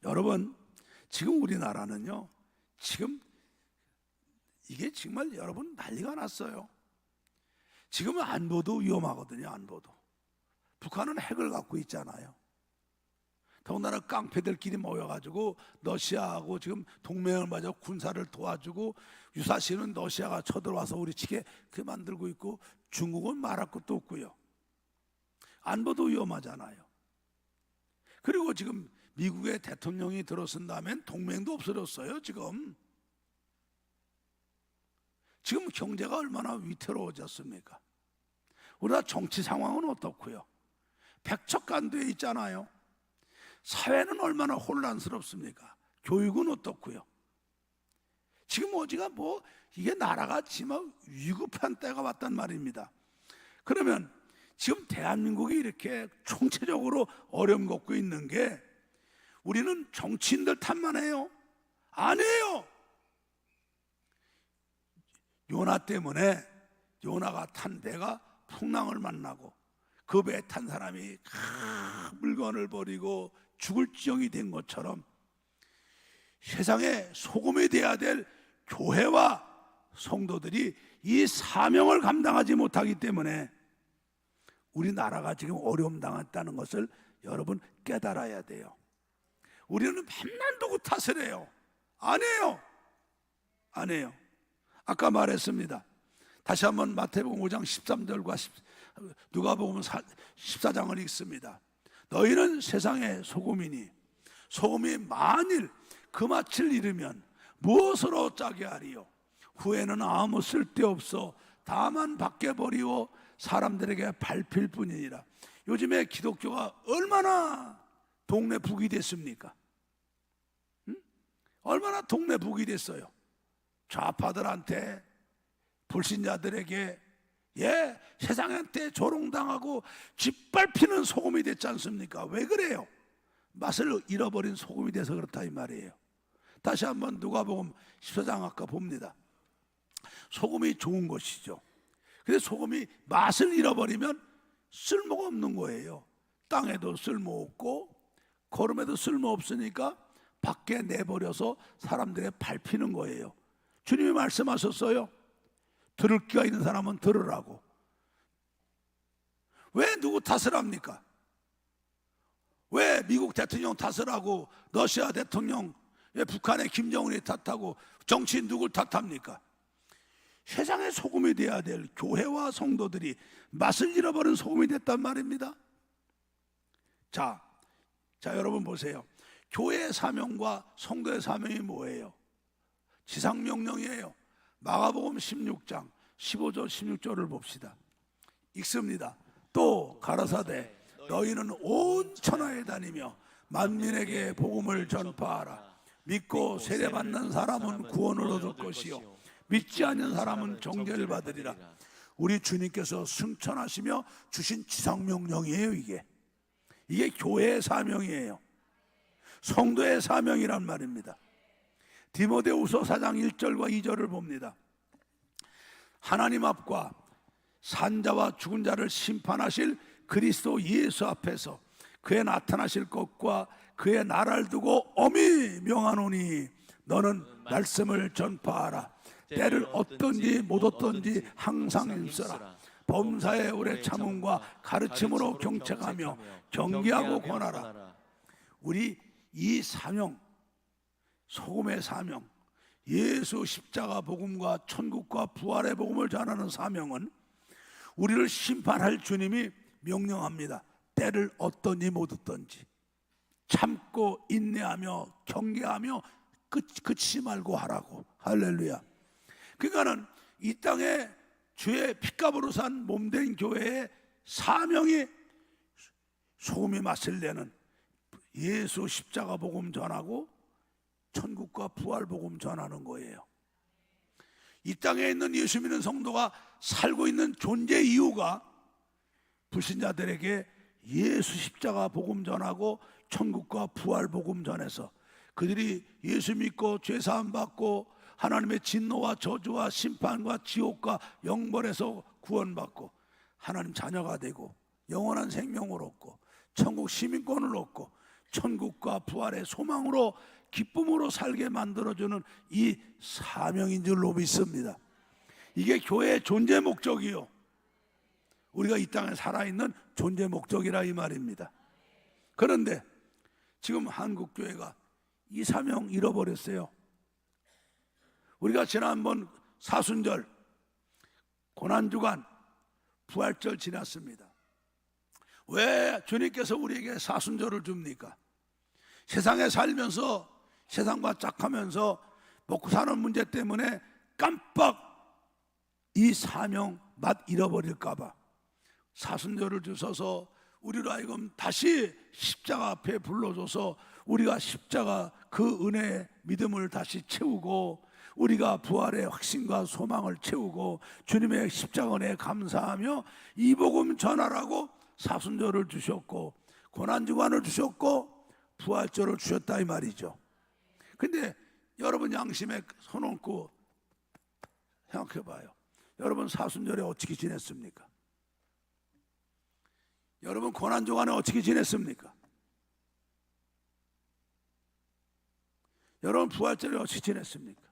여러분 지금 우리나라는요 지금 이게 정말 여러분 난리가 났어요. 지금 안보도 위험하거든요. 안보도. 북한은 핵을 갖고 있잖아요. 더군다나 깡패들끼리 모여가지고 러시아하고 지금 동맹을 맺어 군사를 도와주고 유사시는 러시아가 쳐들어와서 우리 치게 그 만들고 있고 중국은 말할 것도 없고요. 안보도 위험하잖아요. 그리고 지금 미국의 대통령이 들어선 다음엔 동맹도 없어졌어요. 지금 경제가 얼마나 위태로워졌습니까? 우리나라 정치 상황은 어떻고요? 백척간도에 있잖아요. 사회는 얼마나 혼란스럽습니까? 교육은 어떻고요? 지금 어지가 이게 나라가 지금 위급한 때가 왔단 말입니다. 그러면 지금 대한민국이 이렇게 총체적으로 어려움 겪고 있는 게 우리는 정치인들 탓만 해요? 아니에요. 요나 때문에 요나가 탄 배가 풍랑을 만나고 그 배에 탄 사람이 물건을 버리고 죽을 지경이 된 것처럼 세상에 소금이 돼야 될 교회와 성도들이 이 사명을 감당하지 못하기 때문에 우리나라가 지금 어려움 당했다는 것을 여러분 깨달아야 돼요. 우리는 맨날 누구 탓을 해요? 아니에요. 아니에요. 아까 말했습니다. 다시 한번 마태복음 5장 13절과 누가복음 14장을 읽습니다. 너희는 세상의 소금이니 소금이 만일 그 맛을 잃으면 무엇으로 짜게 하리요? 후에는 아무 쓸데없어 다만 밖에 버리고 사람들에게 밟힐 뿐이니라. 요즘에 기독교가 얼마나 동네 북이 됐습니까? 얼마나 동네 북이 됐어요. 좌파들한테 불신자들에게 예, 세상한테 조롱당하고 짓밟히는 소금이 됐지 않습니까? 왜 그래요? 맛을 잃어버린 소금이 돼서 그렇다 이 말이에요. 다시 한번 누가복음 14장 아까 봅니다. 소금이 좋은 것이죠. 근데 소금이 맛을 잃어버리면 쓸모가 없는 거예요. 땅에도 쓸모없고 거름에도 쓸모없으니까 밖에 내버려서 사람들의 밟히는 거예요. 주님이 말씀하셨어요. 들을 귀가 있는 사람은 들으라고. 왜 누구 탓을 합니까? 왜 미국 대통령 탓을 하고 러시아 대통령, 왜 북한의 김정은이 탓하고 정치인 누굴 탓합니까? 세상의 소금이 돼야 될 교회와 성도들이 맛을 잃어버린 소금이 됐단 말입니다. 자 여러분 보세요. 교회의 사명과 성도의 사명이 뭐예요? 지상명령이에요. 마가복음 16장 15절 16절을 봅시다. 읽습니다. 또 가라사대 너희는 온 천하에 다니며 만민에게 복음을 전파하라. 믿고 세례받는 사람은 구원을 얻을 것이요 믿지 않는 사람은 정죄를 받으리라. 우리 주님께서 승천하시며 주신 지상명령이에요. 이게 교회의 사명이에요. 성도의 사명이란 말입니다. 디모데후서 4장 1절과 2절을 봅니다. 하나님 앞과 산자와 죽은 자를 심판하실 그리스도 예수 앞에서 그의 나타나실 것과 그의 나라를 두고 엄히 명하노니 너는 말씀을 전파하라. 때를 얻든지 못 얻든지 항상 힘쓰라. 범사에 오래 참음과 가르침으로 경책하며 경계하고 권하라. 우리 이 사명, 소금의 사명, 예수 십자가 복음과 천국과 부활의 복음을 전하는 사명은 우리를 심판할 주님이 명령합니다. 때를 얻든지 못 얻든지 참고 인내하며 경계하며 그치지 말고 하라고. 할렐루야. 그러니까는 이 땅에 주의 피값으로 산 몸된 교회의 사명이 소금이 맛을 내는 예수 십자가 복음 전하고 천국과 부활 복음 전하는 거예요. 이 땅에 있는 예수 믿는 성도가 살고 있는 존재 이유가 불신자들에게 예수 십자가 복음 전하고 천국과 부활 복음 전해서 그들이 예수 믿고 죄 사함 받고 하나님의 진노와 저주와 심판과 지옥과 영벌에서 구원받고 하나님 자녀가 되고 영원한 생명을 얻고 천국 시민권을 얻고 천국과 부활의 소망으로 기쁨으로 살게 만들어주는 이 사명인 줄로 믿습니다. 이게 교회의 존재 목적이요, 우리가 이 땅에 살아있는 존재 목적이라 이 말입니다. 그런데 지금 한국교회가 이 사명 잃어버렸어요. 우리가 지난번 사순절, 고난주간, 부활절 지났습니다. 왜 주님께서 우리에게 사순절을 줍니까? 세상에 살면서 세상과 짝하면서 먹고 사는 문제 때문에 깜빡 이 사명 맛 잃어버릴까 봐 사순절을 주셔서 우리로 하여금 다시 십자가 앞에 불러줘서 우리가 십자가 그 은혜의 믿음을 다시 채우고 우리가 부활의 확신과 소망을 채우고 주님의 십자가 은혜에 감사하며 이 복음 전하라고 사순절을 주셨고 고난주간을 주셨고 부활절을 주셨다 이 말이죠. 근데 여러분 양심에 손 얹고 생각해 봐요. 여러분 사순절에 어떻게 지냈습니까? 여러분 고난주간에 어떻게 지냈습니까? 여러분 부활절에 어떻게 지냈습니까?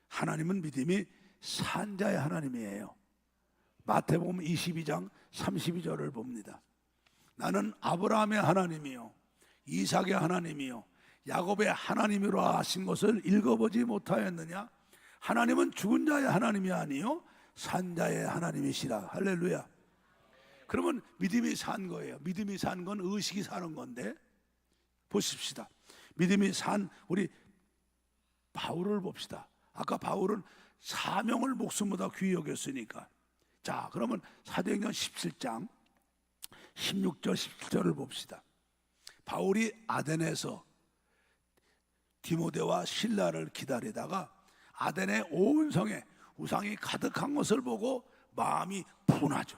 하나님은 믿음이 산자의 하나님이에요. 마태복음 22장 32절을 봅니다. 나는 아브라함의 하나님이요 이삭의 하나님이요 야곱의 하나님이로 하신 것을 읽어보지 못하였느냐? 하나님은 죽은 자의 하나님이 아니요 산자의 하나님이시라. 할렐루야. 그러면 믿음이 산 거예요. 믿음이 산 건 의식이 사는 건데 보십시다. 믿음이 산 우리 바울을 봅시다. 아까 바울은 사명을 목숨보다 귀히 여겼으니까. 자, 그러면 사도행전 17장 16절 17절을 봅시다. 바울이 아덴에서 디모데와 실라를 기다리다가 아덴의 온 성에 우상이 가득한 것을 보고 마음이 분하죠.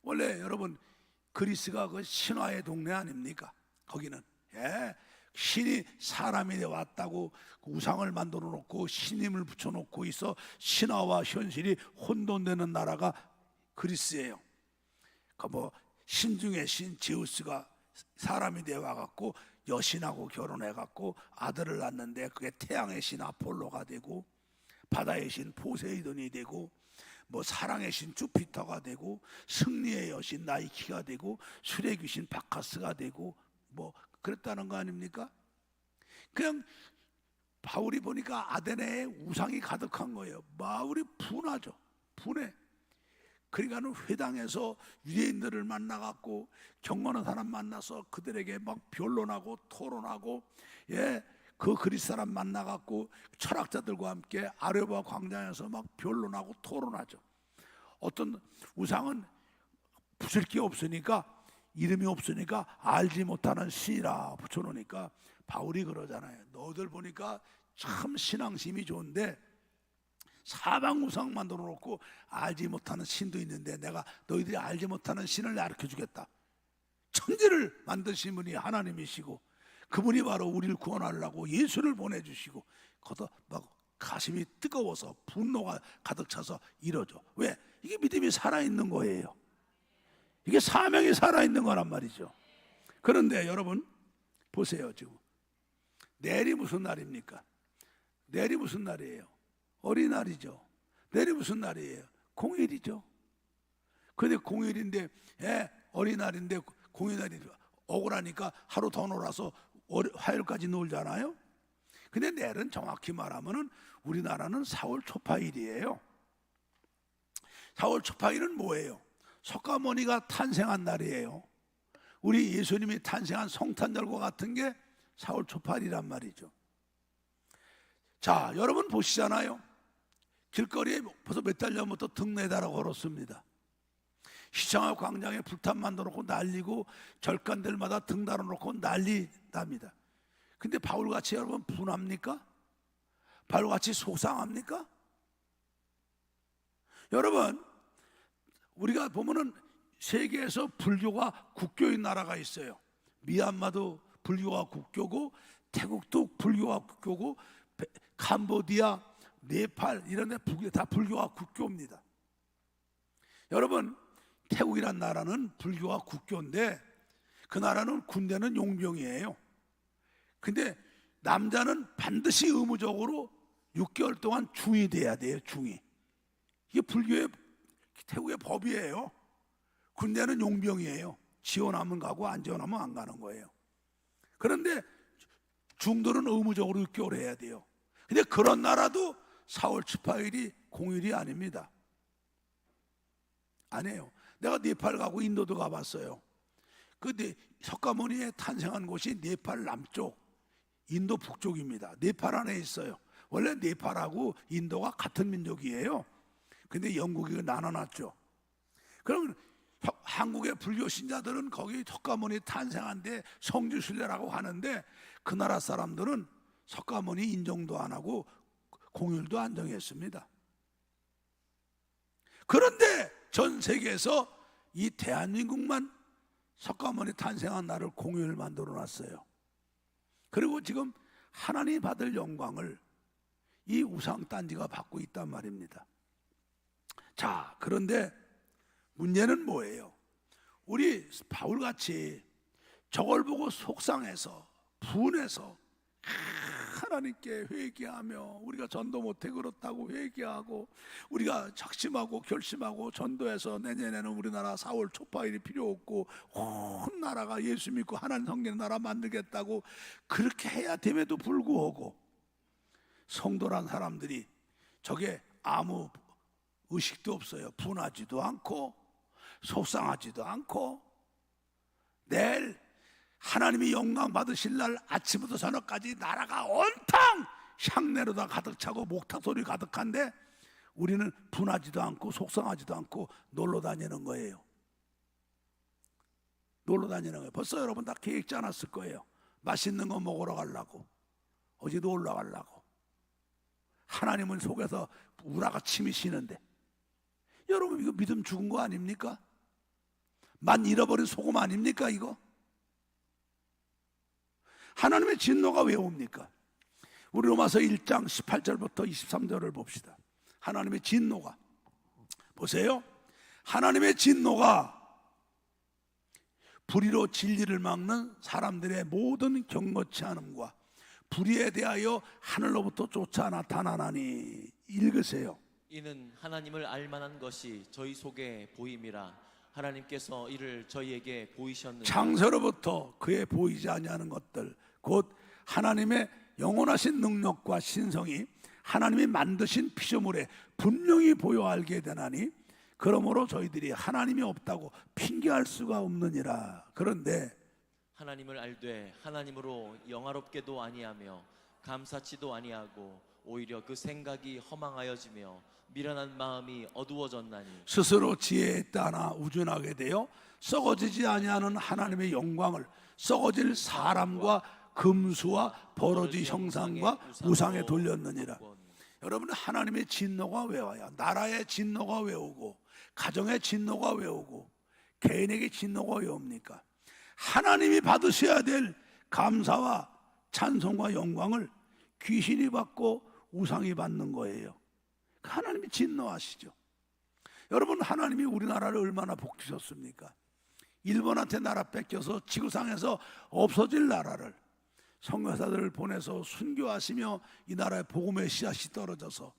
원래 여러분 그리스가 그 신화의 동네 아닙니까? 거기는 신이 사람이 왔다고 우상을 만들어 놓고 신임을 붙여 놓고 있어 신화와 현실이 혼돈되는 나라가 그리스예요. 그 뭐 신중의 신 제우스가 사람이 되어 갖고 여신하고 결혼해 갖고 아들을 낳는데 그게 태양의 신 아폴로가 되고 바다의 신 포세이돈이 되고 뭐 사랑의 신 주피터가 되고 승리의 여신 나이키가 되고 술의 귀신 바카스가 되고 뭐 그랬다는 거 아닙니까? 그냥 바울이 보니까 아데네에 우상이 가득한 거예요. 바울이 분하죠. 분해. 그러니까는 회당에서 유대인들을 만나갖고 경건한 사람 만나서 그들에게 막 변론하고 토론하고 그 그리스 사람 만나갖고 철학자들과 함께 아레바 광장에서 막 변론하고 토론하죠. 어떤 우상은 붙일 게 없으니까 이름이 없으니까 알지 못하는 신이라 붙여놓으니까 바울이 그러잖아요. 너희들 보니까 참 신앙심이 좋은데 사방 우상 만들어 놓고 알지 못하는 신도 있는데 내가 너희들이 알지 못하는 신을 가르쳐 주겠다. 천지를 만드신 분이 하나님이시고 그분이 바로 우리를 구원하려고 예수를 보내주시고 거기서 막 가슴이 뜨거워서 분노가 가득 차서 이러죠. 왜? 이게 믿음이 살아있는 거예요. 이게 사명이 살아있는 거란 말이죠. 그런데 여러분 보세요. 지금 내일이 무슨 날입니까? 내일이 무슨 날이에요? 어린날이죠. 내일이 무슨 날이에요? 공휴일이죠. 근데 공휴일인데 어린날인데 공휴일날이 억울하니까 하루 더 놀아서 화요일까지 놀잖아요. 근데 내일은 정확히 말하면은 우리나라는 4월 초파일이에요. 4월 초파일은 뭐예요? 석가모니가 탄생한 날이에요. 우리 예수님이 탄생한 성탄절과 같은 게 4월 초파일이란 말이죠. 자, 여러분 보시잖아요. 길거리에 벌써 몇 달 전부터 등 내달아 걸었습니다. 시청 앞 광장에 불탄 만들어 놓고 날리고 절간들마다 등 달아놓고 난리 납니다. 근데 바울같이 여러분 분합니까? 바울같이 속상합니까? 여러분 우리가 보면은 세계에서 불교가 국교인 나라가 있어요. 미얀마도 불교가 국교고 태국도 불교가 국교고 캄보디아, 네팔 이런 데 다 불교가 국교입니다. 여러분 태국이란 나라는 불교가 국교인데 그 나라는 군대는 용병이에요. 근데 남자는 반드시 의무적으로 6개월 동안 중이 돼야 돼요. 중이. 이게 불교의 태국의 법이에요. 군대는 용병이에요. 지원하면 가고 안 지원하면 안 가는 거예요. 그런데 중들은 의무적으로 6개월 해야 돼요. 근데 그런 나라도 4월 18일이 공휴일이 아닙니다. 아니에요. 내가 네팔 가고 인도도 가봤어요. 근데 석가모니에 탄생한 곳이 네팔 남쪽, 인도 북쪽입니다. 네팔 안에 있어요. 원래 네팔하고 인도가 같은 민족이에요. 근데 영국이 나눠놨죠. 그럼 한국의 불교 신자들은 거기 석가모니 탄생한 데 성주순례라고 하는데 그 나라 사람들은 석가모니 인정도 안 하고 공휴일도 안 정했습니다. 그런데 전 세계에서 이 대한민국만 석가모니 탄생한 날을 공휴일 만들어 놨어요. 그리고 지금 하나님 받을 영광을 이 우상단지가 받고 있단 말입니다. 자, 그런데 문제는 뭐예요? 우리 바울같이 저걸 보고 속상해서 분해서 하나님께 회개하며 우리가 전도 못해 그렇다고 회개하고 우리가 작심하고 결심하고 전도해서 내년에는 우리나라 4월 초파일이 필요 없고 온 나라가 예수 믿고 하나님 섬기는 나라 만들겠다고 그렇게 해야 됨에도 불구하고 성도란 사람들이 저게 아무 의식도 없어요. 분하지도 않고 속상하지도 않고 내일 하나님이 영광 받으실 날 아침부터 저녁까지 나라가 온통 향내로다 가득 차고 목탁 소리 가득한데 우리는 분하지도 않고 속상하지도 않고 놀러 다니는 거예요. 놀러 다니는 거예요. 벌써 여러분 다 계획 짜놨을 거예요. 맛있는 거 먹으러 가려고. 어디도 올라가려고. 하나님은 속에서 우라가 침이 쉬는데, 여러분 이거 믿음 죽은 거 아닙니까? 만 잃어버린 소금 아닙니까 이거? 하나님의 진노가 왜 옵니까? 우리 로마서 1장 18절부터 23절을 봅시다. 하나님의 진노가, 보세요. 하나님의 진노가 불의로 진리를 막는 사람들의 모든 경거치 않음과 불의에 대하여 하늘로부터 쫓아 나타나나니. 읽으세요. 이는 하나님을 알만한 것이 저희 속에 보임이라 하나님께서 이를 저희에게 보이셨느니라. 창세로부터 그의 보이지 아니하는 것들, 곧 하나님의 영원하신 능력과 신성이 하나님이 만드신 피조물에 분명히 보여 알게 되나니, 그러므로 저희들이 하나님이 없다고 핑계할 수가 없느니라. 그런데 하나님을 알되 하나님으로 영화롭게도 아니하며 감사치도 아니하고 오히려 그 생각이 허망하여지며 미련한 마음이 어두워졌나니, 스스로 지혜에 따라 우준하게 되어 썩어지지 아니하는 하나님의 영광을 썩어질 사람과 금수와 버러지 형상과 우상에 돌렸느니라. 여러분, 하나님의 진노가 왜 와요? 나라의 진노가 왜 오고, 가정의 진노가 왜 오고, 개인에게 진노가 왜 옵니까? 하나님이 받으셔야 될 감사와 찬송과 영광을 귀신이 받고 우상이 받는 거예요. 하나님이 진노하시죠. 여러분, 하나님이 우리나라를 얼마나 복 주셨습니까? 일본한테 나라 뺏겨서 지구상에서 없어질 나라를 선교사들을 보내서 순교하시며 이 나라에 복음의 씨앗이 떨어져서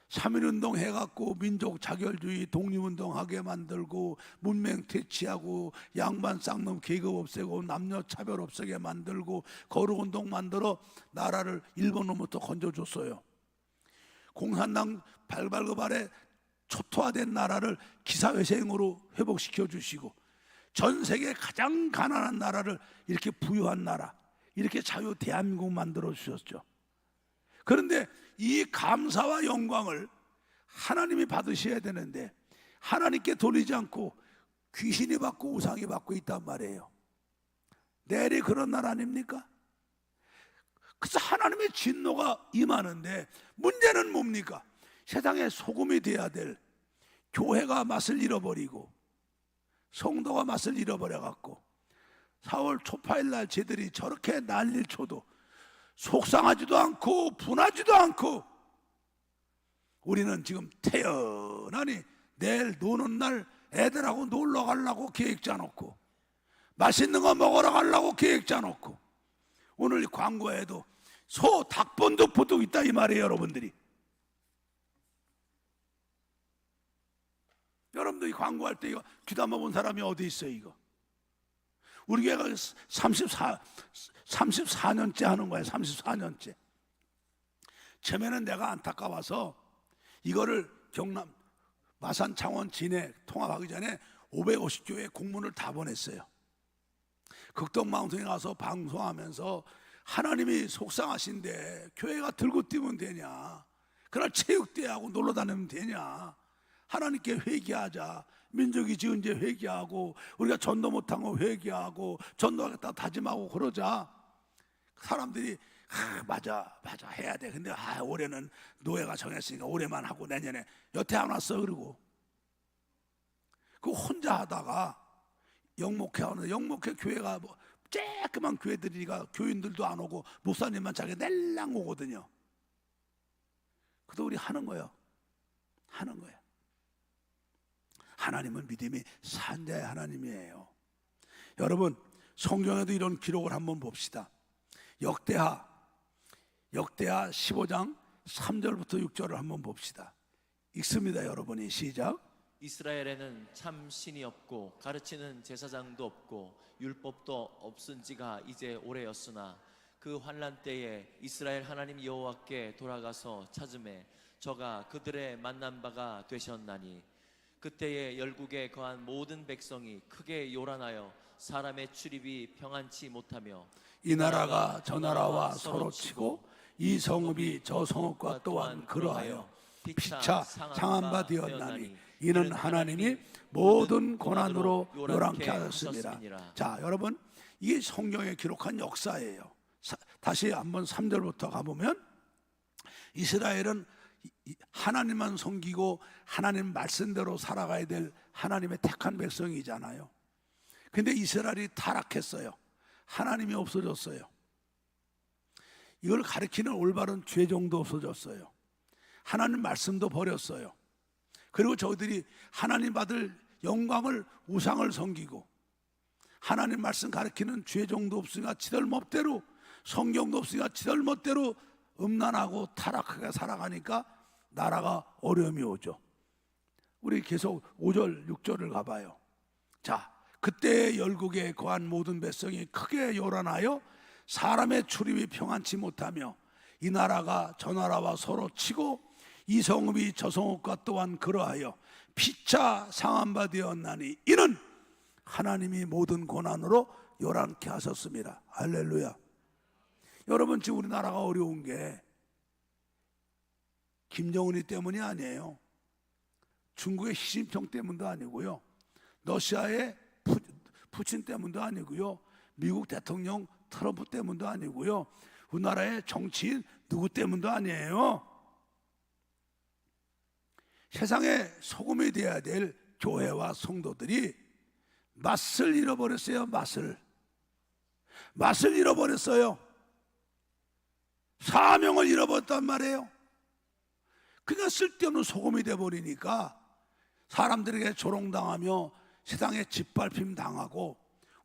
3.1운동 해갖고 민족 자결주의 독립운동하게 만들고 문맹 퇴치하고 양반 쌍놈 계급 없애고 남녀 차별 없애게 만들고 거룩운동 만들어 나라를 일본으로부터 건져줬어요. 공산당 발발급 아래 초토화된 나라를 기사회생으로 회복시켜 주시고, 전 세계 가장 가난한 나라를 이렇게 부유한 나라, 이렇게 자유 대한민국 만들어 주셨죠. 그런데 이 감사와 영광을 하나님이 받으셔야 되는데 하나님께 돌리지 않고 귀신이 받고 우상이 받고 있단 말이에요. 내일이 그런 날 아닙니까? 그래서 하나님의 진노가 임하는데, 문제는 뭡니까? 세상에 소금이 돼야 될 교회가 맛을 잃어버리고 성도가 맛을 잃어버려갖고 4월 초파일 날 쟤들이 저렇게 난리를 쳐도 속상하지도 않고 분하지도 않고, 우리는 지금 태연하니 내일 노는 날 애들하고 놀러 가려고 계획 짜놓고 맛있는 거 먹으러 가려고 계획 짜놓고, 오늘 광고에도 소 닭본도 보도 있다 이 말이에요. 여러분들이, 여러분들이 광고할 때 이거 귀담아 본 사람이 어디 있어요? 이거 우리 교회가 34년째 하는 거예요. 34년째. 처음에는 내가 안타까워서 이거를 경남, 마산, 창원, 진해 통합하기 전에 550교회 공문을 다 보냈어요. 극동방송에 가서 방송하면서 하나님이 속상하신데 교회가 들고 뛰면 되냐, 그날 체육대회하고 놀러 다니면 되냐, 하나님께 회개하자, 민족이 지은 죄 회개하고 우리가 전도 못한 거 회개하고 전도하겠다 다짐하고 그러자. 사람들이 맞아 해야 돼. 근데 올해는 노예가 정했으니까 올해만 하고 내년에 여태 안 왔어. 그러고 그 혼자 하다가 영목회 하는데, 영목회 교회가 뭐 쬐끄만 교회들이니까 교인들도 안 오고 목사님만 자기 낼랑 오거든요. 그래도 우리 하는 거예요. 하는 거예요. 하나님은 믿음이 산자의 하나님이에요. 여러분, 성경에도 이런 기록을 한번 봅시다. 역대하 15장 3절부터 6절을 한번 봅시다. 읽습니다. 여러분이 시작. 이스라엘에는 참 신이 없고 가르치는 제사장도 없고 율법도 없은 지가 이제 오래였으나 그 환난 때에 이스라엘 하나님 여호와께 돌아가서 찾음에 저가 그들의 만난 바가 되셨나니, 그때에 열국에 거한 모든 백성이 크게 요란하여 사람의 출입이 평안치 못하며 이 나라가 저 나라와 서로 치고 이 성읍이 저 성읍과 또한 그러하여 피차 상한 바 되었나니, 이는 하나님이 모든 고난으로 요란케 하였습니다. 자, 여러분, 이게 성경에 기록한 역사예요. 다시 한번 3절부터 가보면 이스라엘은 하나님만 섬기고 하나님 말씀대로 살아가야 될 하나님의 택한 백성이잖아요. 근데 이스라엘이 타락했어요. 하나님이 없어졌어요. 이걸 가리키는 올바른 죄정도 없어졌어요. 하나님 말씀도 버렸어요. 그리고 저들이 하나님 받을 영광을 우상을 섬기고 하나님 말씀 가리키는 죄정도 없으니까 지들 멋대로, 성경도 없으니까 지들 멋대로 음란하고 타락하게 살아가니까 나라가 어려움이 오죠. 우리 계속 5절 6절을 가봐요. 자, 그때 열국에 거한 모든 백성이 크게 요란하여 사람의 출입이 평안치 못하며 이 나라가 저 나라와 서로 치고 이 성읍이 저 성읍과 또한 그러하여 피차 상한 바 되었나니 이는 하나님이 모든 고난으로 요란케 하셨습니다. 할렐루야. 여러분, 지금 우리나라가 어려운 게 김정은이 때문이 아니에요. 중국의 시진핑 때문도 아니고요. 러시아의 푸틴 때문도 아니고요. 미국 대통령 트럼프 때문도 아니고요. 우리나라의 정치인 누구 때문도 아니에요. 세상에 소금이 되어야 될 교회와 성도들이 맛을 잃어버렸어요. 맛을 잃어버렸어요. 사명을 잃어버렸단 말이에요. 그냥 쓸데없는 소금이 되어버리니까 사람들에게 조롱당하며 세상에 짓밟힘 당하고,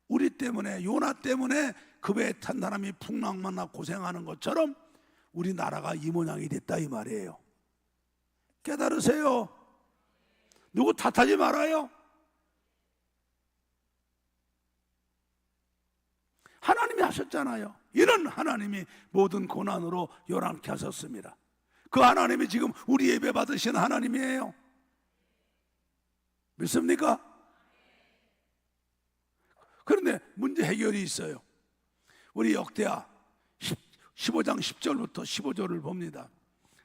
우리 때문에, 요나 때문에 그 배에 탄 사람이 풍랑만나 고생하는 것처럼 우리나라가 이 모양이 됐다 이 말이에요. 깨달으세요. 누구 탓하지 말아요. 하나님이 하셨잖아요. 이는 하나님이 모든 고난으로 요란케 하셨습니다. 그 하나님이 지금 우리 예배 받으신 하나님이에요. 믿습니까? 그런데 문제 해결이 있어요. 우리 역대하 15장 10절부터 15절을 봅니다.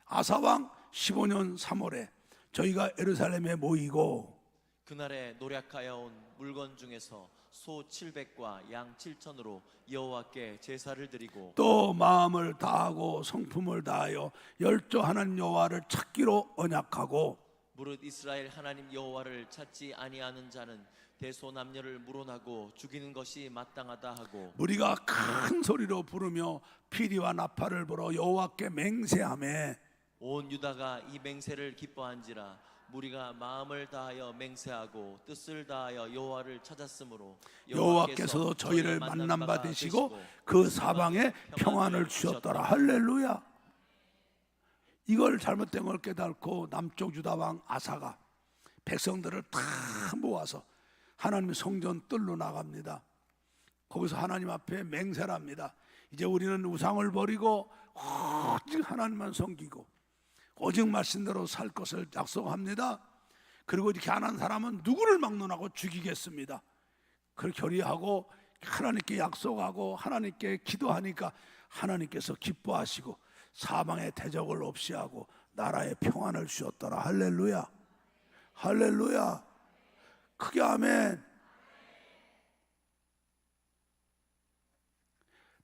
아사왕 15년 3월에 저희가 예루살렘에 모이고 그날에 노력하여 온 물건 중에서 소 700과 양 7천으로 여호와께 제사를 드리고 또 마음을 다하고 성품을 다하여 열조 하나님 여호와를 찾기로 언약하고 무릇 이스라엘 하나님 여호와를 찾지 아니하는 자는 대소남녀를 물어나고 죽이는 것이 마땅하다 하고 우리가 큰 소리로 부르며 피리와 나팔을 불어 여호와께 맹세하며 온 유다가 이 맹세를 기뻐한지라 무리가 마음을 다하여 맹세하고 뜻을 다하여 여호와를 찾았으므로 여호와께서도 저희를 만난 바 되시고 그 사방에 평안을 주셨더라. 할렐루야. 이걸 잘못된 걸 깨닫고 남쪽 유다 왕 아사가 백성들을 다 모아서 하나님 성전 뜰로 나갑니다. 거기서 하나님 앞에 맹세를 합니다. 이제 우리는 우상을 버리고 오직 하나님만 섬기고 오직 말씀대로 살 것을 약속합니다. 그리고 이렇게 안 한 사람은 누구를 막론하고 죽이겠습니다. 그렇게 결의하고 하나님께 약속하고 하나님께 기도하니까 하나님께서 기뻐하시고 사방에 대적을 없이 하고 나라에 평안을 주셨더라. 할렐루야. 할렐루야. 크게 아멘.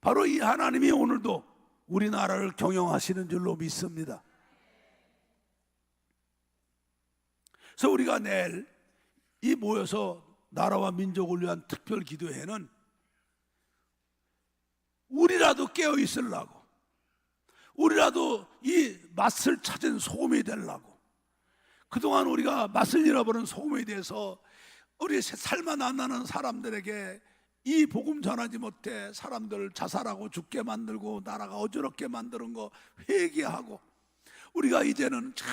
바로 이 하나님이 오늘도 우리나라를 경영하시는 줄로 믿습니다. 그래서 우리가 내일 이 모여서 나라와 민족을 위한 특별 기도회는 우리라도 깨어 있으려고, 우리라도 이 맛을 찾은 소금이 되려고, 그동안 우리가 맛을 잃어버린 소금에 대해서 우리 살만 안 나는 사람들에게 이 복음 전하지 못해 사람들 자살하고 죽게 만들고 나라가 어지럽게 만드는 거 회개하고, 우리가 이제는 참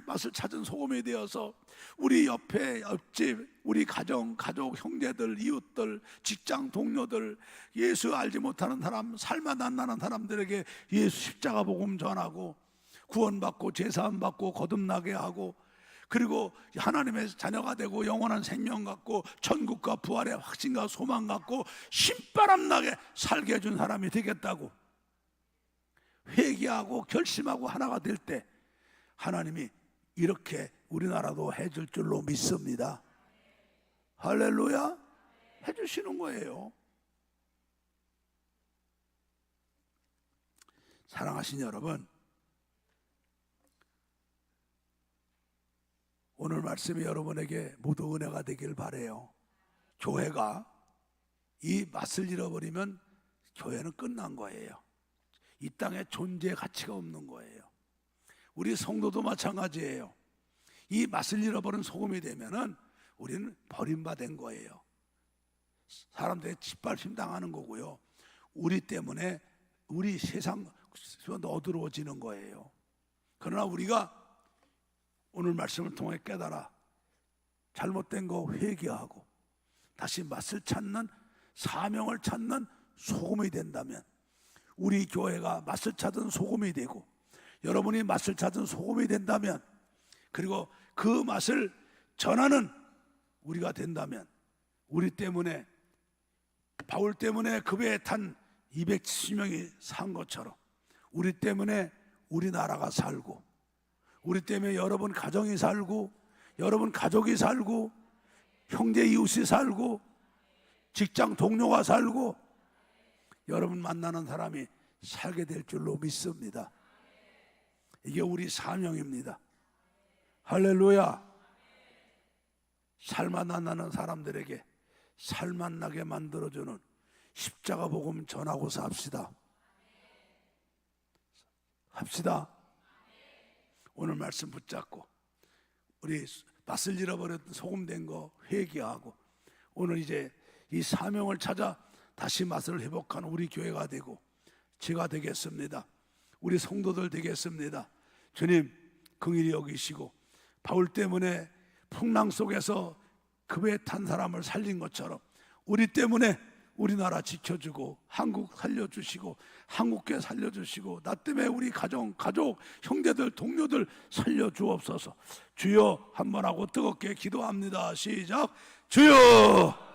맛을 찾은 소금이 되어서 우리 옆에 옆집, 우리 가족, 형제들, 이웃들, 직장 동료들, 예수 알지 못하는 사람, 살만 안 나는 사람들에게 예수 십자가 복음 전하고 구원받고 제사함 받고 거듭나게 하고, 그리고 하나님의 자녀가 되고 영원한 생명 갖고 천국과 부활의 확신과 소망 갖고 신바람 나게 살게 해준 사람이 되겠다고 회개하고 결심하고 하나가 될 때 하나님이 이렇게 우리나라도 해줄 줄로 믿습니다. 할렐루야. 해주시는 거예요. 사랑하신 여러분, 오늘 말씀이 여러분에게 모두 은혜가 되길 바라요. 교회가 이 맛을 잃어버리면 교회는 끝난 거예요. 이 땅에 존재의 가치가 없는 거예요. 우리 성도도 마찬가지예요. 이 맛을 잃어버린 소금이 되면은 우리는 버림받은 거예요. 사람들의 짓밟힘 당하는 거고요. 우리 때문에 우리 세상 어두워지는 거예요. 그러나 우리가 오늘 말씀을 통해 깨달아 잘못된 거 회개하고 다시 맛을 찾는, 사명을 찾는 소금이 된다면, 우리 교회가 맛을 찾은 소금이 되고 여러분이 맛을 찾은 소금이 된다면, 그리고 그 맛을 전하는 우리가 된다면, 우리 때문에, 바울 때문에 그 배에 탄 270명이 산 것처럼 우리 때문에 우리나라가 살고, 우리 때문에 여러분 가정이 살고, 여러분 가족이 살고, 형제 이웃이 살고, 직장 동료가 살고, 여러분 만나는 사람이 살게 될 줄로 믿습니다. 이게 우리 사명입니다. 할렐루야. 살만 나는 사람들에게 살만 나게 만들어주는 십자가 복음 전하고 삽시다. 합시다. 오늘 말씀 붙잡고 우리 맛을 잃어버렸던 소금된 거 회개하고, 오늘 이제 이 사명을 찾아 다시 맛을 회복하는 우리 교회가 되고 제가 되겠습니다. 우리 성도들 되겠습니다. 주님 긍휼히 여기시고, 바울 때문에 풍랑 속에서 그 배에 탄 사람을 살린 것처럼 우리 때문에 우리나라 지켜주고, 한국 살려주시고, 한국교회 살려주시고, 나 때문에 우리 가족, 형제들, 동료들 살려주옵소서. 주여 한번 하고 뜨겁게 기도합니다. 시작. 주여.